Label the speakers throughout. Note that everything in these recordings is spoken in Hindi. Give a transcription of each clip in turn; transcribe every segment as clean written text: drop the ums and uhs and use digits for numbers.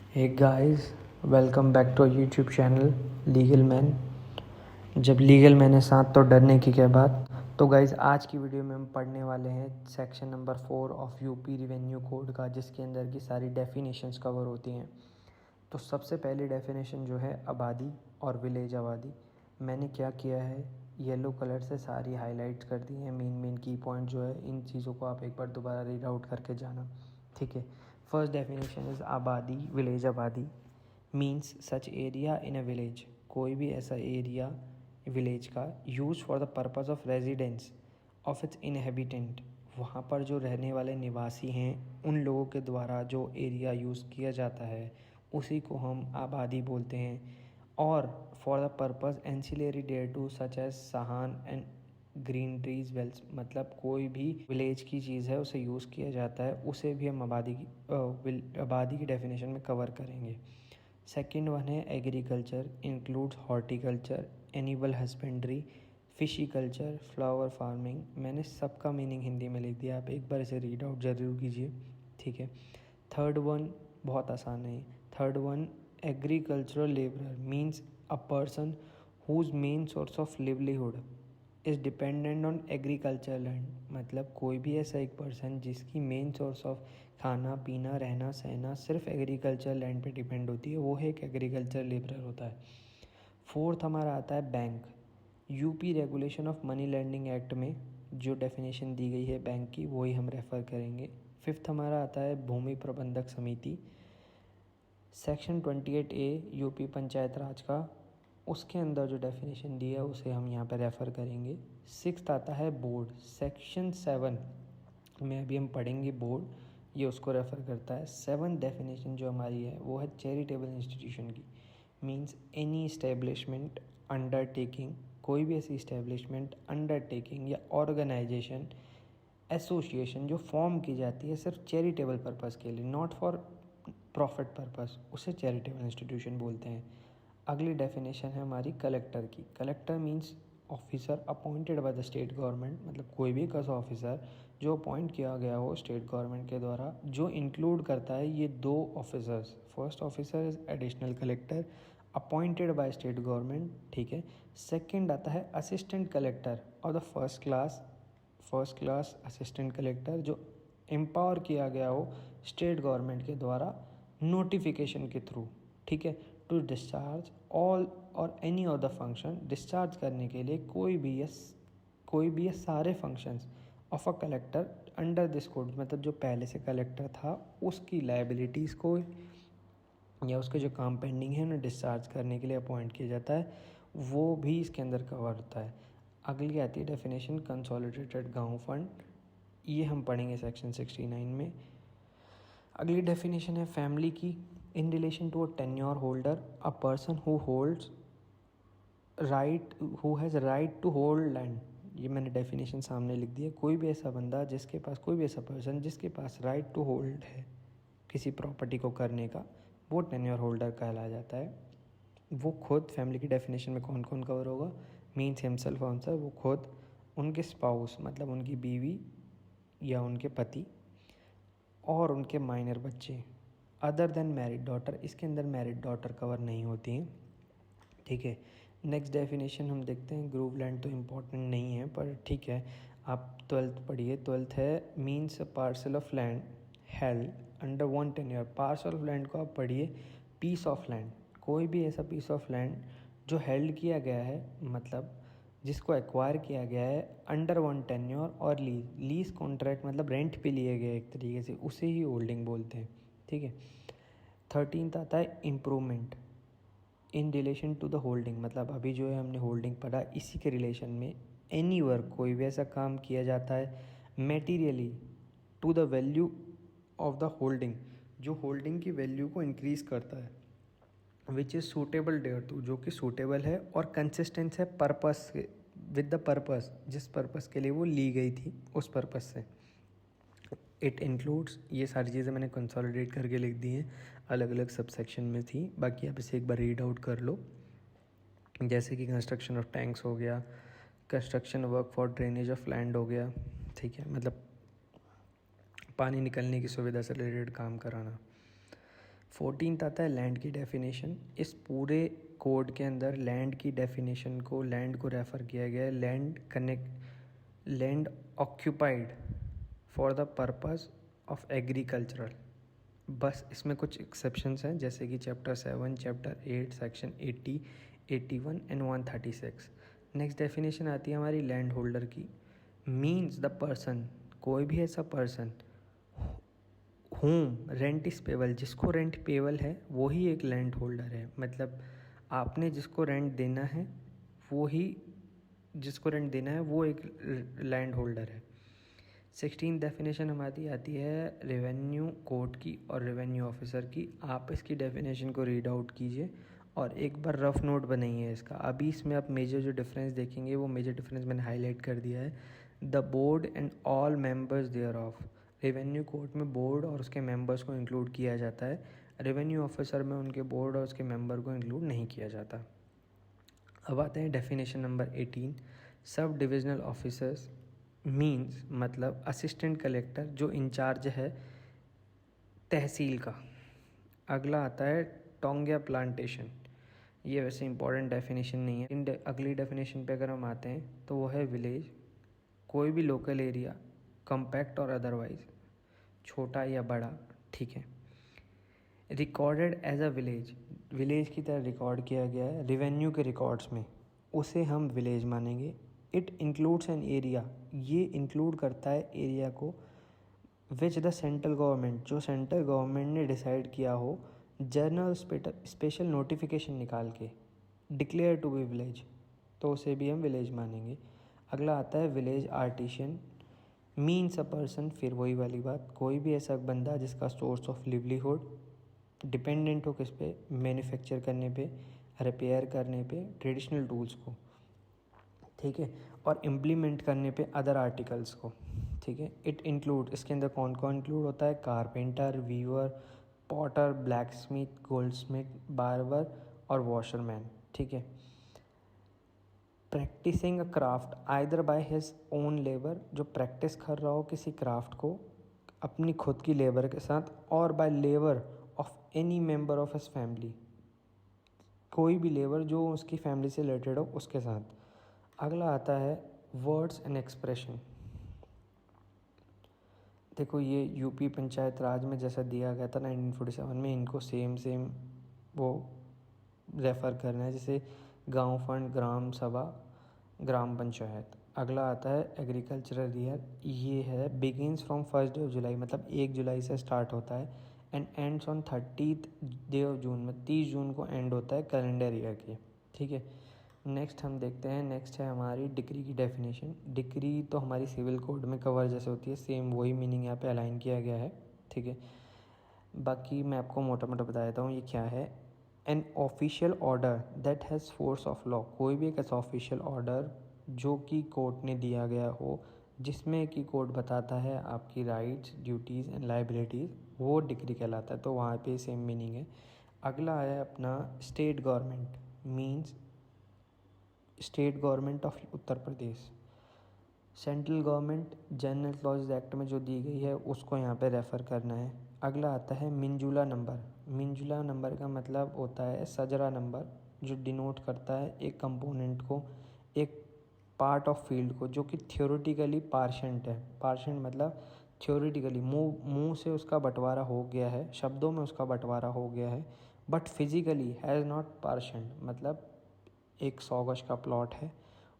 Speaker 1: Hey guys, welcome back to YouTube channel legal man. जब लीगल मैन है साथ तो डरने की क्या बात। तो गाइस, आज की वीडियो में हम पढ़ने वाले हैं section number 4 of UP revenue code का, जिसके अंदर की सारी डेफिनेशंस कवर होती हैं। तो सबसे पहली डेफिनेशन जो है आबादी और विलेज आबादी। मैंने क्या किया है, येलो कलर से सारी हाईलाइट कर दी हैं मेन की पॉइंट जो है। इन चीज़ों को आप एक बार दोबारा रीड आउट करके जाना, ठीक है। फर्स्ट डेफिनेशन इज़ आबादी, विलेज आबादी means such area in a village, कोई भी ऐसा एरिया विलेज का use for the purpose of residence of its inhabitant, वहाँ पर जो रहने वाले निवासी हैं उन लोगों के द्वारा जो एरिया यूज़ किया जाता है उसी को हम आबादी बोलते हैं। और for the purpose ancillary thereto such as सहान एंड ग्रीन ट्रीज वेल्स, मतलब कोई भी विलेज की चीज़ है उसे यूज़ किया जाता है, उसे भी हम आबादी की डेफिनेशन में कवर करेंगे। सेकेंड वन है agriculture, includes horticulture, animal husbandry, fishy culture, flower farming. मैंने सबका मीनिंग हिंदी में लिख दिया, आप एक बार इसे रीड आउट ज़रूर कीजिए, ठीक है। थर्ड वन बहुत आसान है। Third one agricultural labourer means a person whose main source of livelihood is dependent on agriculture land, मतलब कोई भी ऐसा एक पर्सन जिसकी मेन सोर्स ऑफ खाना पीना रहना सहना सिर्फ एग्रीकल्चर लैंड पे डिपेंड होती है, वो है एक एग्रीकल्चर लेबरर होता है। फोर्थ हमारा आता है bank. UP regulation of money lending act में जो डेफिनेशन दी गई है बैंक की, वही हम रेफ़र करेंगे। फिफ्थ हमारा आता है भूमि प्रबंधक समिति, सेक्शन 28A यूपी पंचायत राज का, उसके अंदर जो डेफिनेशन दी है उसे हम यहाँ पर रेफ़र करेंगे। सिक्स्थ आता है बोर्ड, सेक्शन 7 में अभी हम पढ़ेंगे बोर्ड, ये उसको रेफ़र करता है। सेवन्थ डेफिनेशन जो हमारी है वो है चैरिटेबल इंस्टीट्यूशन की, मींस एनी इस्टेब्लिशमेंट अंडरटेकिंग, कोई भी ऐसी इस्टेब्लिशमेंट अंडरटेकिंग या ऑर्गेनाइजेशन एसोसिएशन जो फॉर्म की जाती है सिर्फ चैरिटेबल पर्पज़ के लिए, नॉट फॉर प्रॉफिट पर्पज़, उसे चैरिटेबल इंस्टीट्यूशन बोलते हैं। अगली डेफिनेशन है हमारी कलेक्टर की। Collector means officer appointed by the state government, मतलब कोई भी एक ऐसा ऑफिसर जो अपॉइंट किया गया हो स्टेट गवर्नमेंट के द्वारा, जो इंक्लूड करता है ये दो officers. First officer is additional collector appointed by state government, ठीक है। सेकंड आता है असिस्टेंट कलेक्टर और the first class assistant collector जो एम्पावर किया गया हो स्टेट गवर्नमेंट के द्वारा नोटिफिकेशन के थ्रू, ठीक है, टू डिस्चार्ज ऑल और any of the function, discharge करने के लिए कोई भी ये सारे functions of a collector under this code, मतलब जो पहले से कलेक्टर था उसकी लाइबिलिटीज़ को या उसके जो काम पेंडिंग है उन्हें डिस्चार्ज करने के लिए अपॉइंट किया जाता है, वो भी इसके अंदर कवर होता है। अगली आती है डेफिनेशन कंसोलिडेटेड गांव फंड, ये हम पढ़ेंगे सेक्शन 69 में। अगली डेफिनेशन है फैमिली की, in relation to a tenure holder, a person who has right to hold land. ये मैंने डेफिनेशन सामने लिख दी है। कोई भी ऐसा बंदा जिसके पास, कोई भी ऐसा पर्सन जिसके पास राइट टू होल्ड है किसी प्रॉपर्टी को करने का, वो टेन्योर होल्डर कहलाया जाता है। वो खुद, फैमिली की डेफिनेशन में कौन कौन कवर होगा, मीन्स हिमसेल्फ आंसर, वो खुद, उनके स्पाउस मतलब उनकी बीवी या उनके पति, और उनके माइनर बच्चे, अदर देन मैरिड डॉटर। इसके अंदर मैरिड डॉटर कवर नहीं होती हैं, ठीक है। नेक्स्ट डेफिनेशन हम देखते हैं। ग्रूव लैंड तो इम्पोर्टेंट नहीं है पर ठीक है, आप 12th पढ़िए। 12th है means parcel of land held under one tenure. Parcel of land को आप पढ़िए पीस ऑफ लैंड, कोई भी ऐसा पीस ऑफ लैंड जो हेल्ड किया गया है, मतलब जिसको एक्वायर किया गया है अंडर वन टेन्योर और लीज कॉन्ट्रैक्ट, मतलब रेंट पे लिए गए एक तरीके से, उसे ही होल्डिंग बोलते हैं, ठीक है। 13th आता है improvement in relation to the holding, मतलब अभी जो है हमने होल्डिंग पढ़ा, इसी के रिलेशन में एनी वर्क, कोई भी ऐसा काम किया जाता है materially to the value of the holding, जो होल्डिंग की वैल्यू को इंक्रीज़ करता है, which is suitable thereto, जो कि सूटेबल है और कंसिस्टेंस है पर्पस विद द पर्पस, जिस पर्पस के लिए वो ली गई थी उस पर्पस से। इट इंक्लूड्स, ये सारी चीज़ें मैंने कंसोलिडेट करके लिख दी हैं, अलग अलग सब सेक्शन में थी, बाकी आप इसे एक बार रीड आउट कर लो। जैसे कि कंस्ट्रक्शन ऑफ टैंक्स हो गया, construction work for drainage of land हो गया, ठीक है, मतलब पानी निकलने की सुविधा से रिलेटेड काम कराना। 14th आता है लैंड की डेफिनेशन। इस पूरे कोड के अंदर लैंड की डेफिनेशन को, लैंड को रेफ़र किया गया है, land occupied for the purpose of agricultural. बस इसमें कुछ एक्सेप्शंस हैं, जैसे कि chapter 7, chapter 8, section 80, 81 and 136। Next definition आती है हमारी लैंड होल्डर की। मीन्स द पर्सन, कोई भी ऐसा person home rent is payable, जिसको रेंट पेबल है वो ही एक लैंड होल्डर है। मतलब आपने जिसको रेंट देना है वो ही, जिसको रेंट देना है वो एक लैंड होल्डर है। 16 डेफिनेशन हमारी आती है रेवेन्यू कोर्ट की और रेवेन्यू ऑफिसर की। आप इसकी डेफिनेशन को रीड आउट कीजिए और एक बार रफ नोट बनाइए इसका। अभी इसमें आप मेजर जो डिफरेंस देखेंगे वो मेजर डिफरेंस मैंने हाईलाइट कर दिया है। The board and all members thereof, revenue court में बोर्ड और उसके मेंबर्स को इंक्लूड किया जाता है, रेवेन्यू ऑफिसर में उनके बोर्ड और उसके मेंबर को इंक्लूड नहीं किया जाता। अब आते हैं definition number 18। Sub divisional officers means मतलब असिस्टेंट कलेक्टर जो इंचार्ज है तहसील का। अगला आता है टोंगिया प्लांटेशन। ये वैसे इंपॉर्टेंट डेफिनेशन नहीं है। अगली डेफिनेशन पे अगर हम आते हैं तो वो है विलेज, कोई भी लोकल एरिया, कम्पैक्ट और अदरवाइज, छोटा या बड़ा, ठीक है। Recorded as a village, village की तरह रिकॉर्ड किया गया है रिवेन्यू के रिकॉर्ड्स में, उसे हम विलेज मानेंगे। इट इंक्लूड्स एन एरिया, ये इंक्लूड करता है एरिया को, विच द सेंट्रल गवर्नमेंट, जो सेंट्रल गवर्नमेंट ने डिसाइड किया हो जर्नल स्पेशल नोटिफिकेशन निकाल के, डिक्लेयर टू बी विलेज, तो उसे भी हम विलेज मानेंगे। अगला आता है village artisan. Means a person, फिर वही वाली बात, कोई भी ऐसा बंदा जिसका सोर्स ऑफ लिवलीहुड डिपेंडेंट हो किस पे, मैन्युफैक्चर करने पे, रिपेयर करने पे ट्रेडिशनल टूल्स को, ठीक है, और इम्प्लीमेंट करने पे अदर आर्टिकल्स को, ठीक है। इट इंक्लूड, इसके अंदर कौन कौन इंक्लूड होता है, carpenter, weaver, potter, black smith, gold smith, barber और वॉशरमैन, ठीक है। Practising a craft either by his own labour, जो प्रैक्टिस कर रहा हो किसी क्राफ्ट को अपनी खुद की लेबर के साथ, और by labour of any member of his family, कोई भी लेबर जो उसकी फैमिली से रिलेटेड हो उसके साथ। अगला आता है वर्ड्स एंड एक्सप्रेशन। देखो ये यूपी पंचायत राज में जैसा दिया गया था 1947 में, इनको सेम वो रेफ़र करना है, जैसे गांव फंड, ग्राम सभा, ग्राम पंचायत। अगला आता है एग्रीकल्चरल ईयर, ये है begins from 1 day of July, मतलब 1 जुलाई से स्टार्ट होता है, and ends on 30th day of June, में 30 जून को एंड होता है कैलेंडर ईयर के, ठीक है। नेक्स्ट हम देखते हैं, नेक्स्ट है हमारी डिक्री की डेफिनेशन। डिक्री तो हमारी सिविल कोड में कवर जैसे होती है, सेम वही मीनिंग यहाँ पे अलाइन किया गया है, ठीक है। बाकी मैं आपको मोटा मोटा बता देता हूँ ये क्या है। An official order that has force of law, कोई भी एक ऐसा ऑफिशियल ऑर्डर जो कि कोर्ट ने दिया गया हो, जिसमें कि कोर्ट बताता है आपकी राइट्स, ड्यूटीज़ एंड लाइबिलिटीज़, वो डिक्री कहलाता है, तो वहाँ पे सेम मीनिंग है। अगला है अपना state government, means state government of Uttar Pradesh. Central government general clause act में जो दी गई है उसको यहाँ पे रेफ़र करना है। अगला आता है मिंजुला नंबर। मिंजुला नंबर का मतलब होता है सजरा नंबर, जो डिनोट करता है एक कंपोनेंट को, एक पार्ट ऑफ फील्ड को, जो कि थ्योरेटिकली पार्शेंट है। पार्शेंट मतलब थ्योरेटिकली मुंह से उसका बंटवारा हो गया है, शब्दों में उसका बंटवारा हो गया है, बट फिजिकली हैज़ नॉट पार्शेंट, मतलब एक 100 गज का प्लॉट है,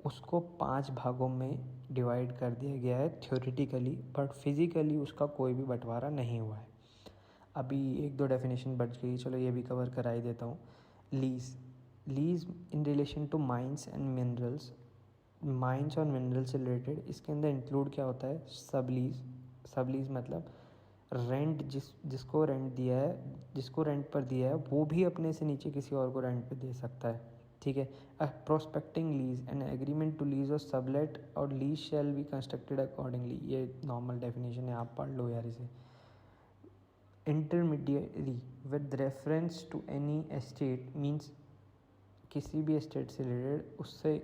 Speaker 1: उसको 5 भागों में डिवाइड कर दिया गया है थ्योरेटिकली, बट फिज़िकली उसका कोई भी बंटवारा नहीं हुआ है। अभी 1-2 डेफिनेशन बच गई, चलो ये भी कवर करा ही देता हूँ। Lease, lease in relation to mines and minerals, mines और मिनरल से रिलेटेड, इसके अंदर इंक्लूड क्या होता है, सब लीज़। सब लीज़ मतलब रेंट, जिसको रेंट दिया है, जिसको रेंट पर दिया है वो भी अपने से नीचे किसी और को रेंट पे दे सकता है, ठीक है। A prospecting lease an agreement to lease और सबलेट और lease shall be constructed accordingly, ये नॉर्मल डेफिनेशन है, आप पढ़ लो यार इसे। Intermediary with reference to any estate, means किसी भी एस्टेट से रिलेटेड, उससे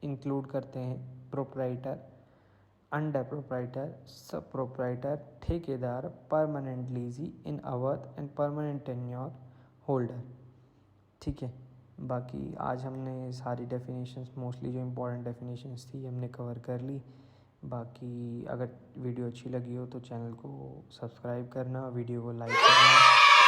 Speaker 1: इंक्लूड करते हैं proprietor, under proprietor, sub proprietor, ठेकेदार, परमानेंट लीजी, इन अवर्थ एंड परमानेंट टेन्योर होल्डर। ठीक है, बाकी आज हमने सारी डेफिनेशंस, मोस्टली जो इम्पोर्टेंट डेफिनेशंस थी हमने कवर कर ली। बाकी अगर वीडियो अच्छी लगी हो तो चैनल को सब्सक्राइब करना, वीडियो को लाइक करना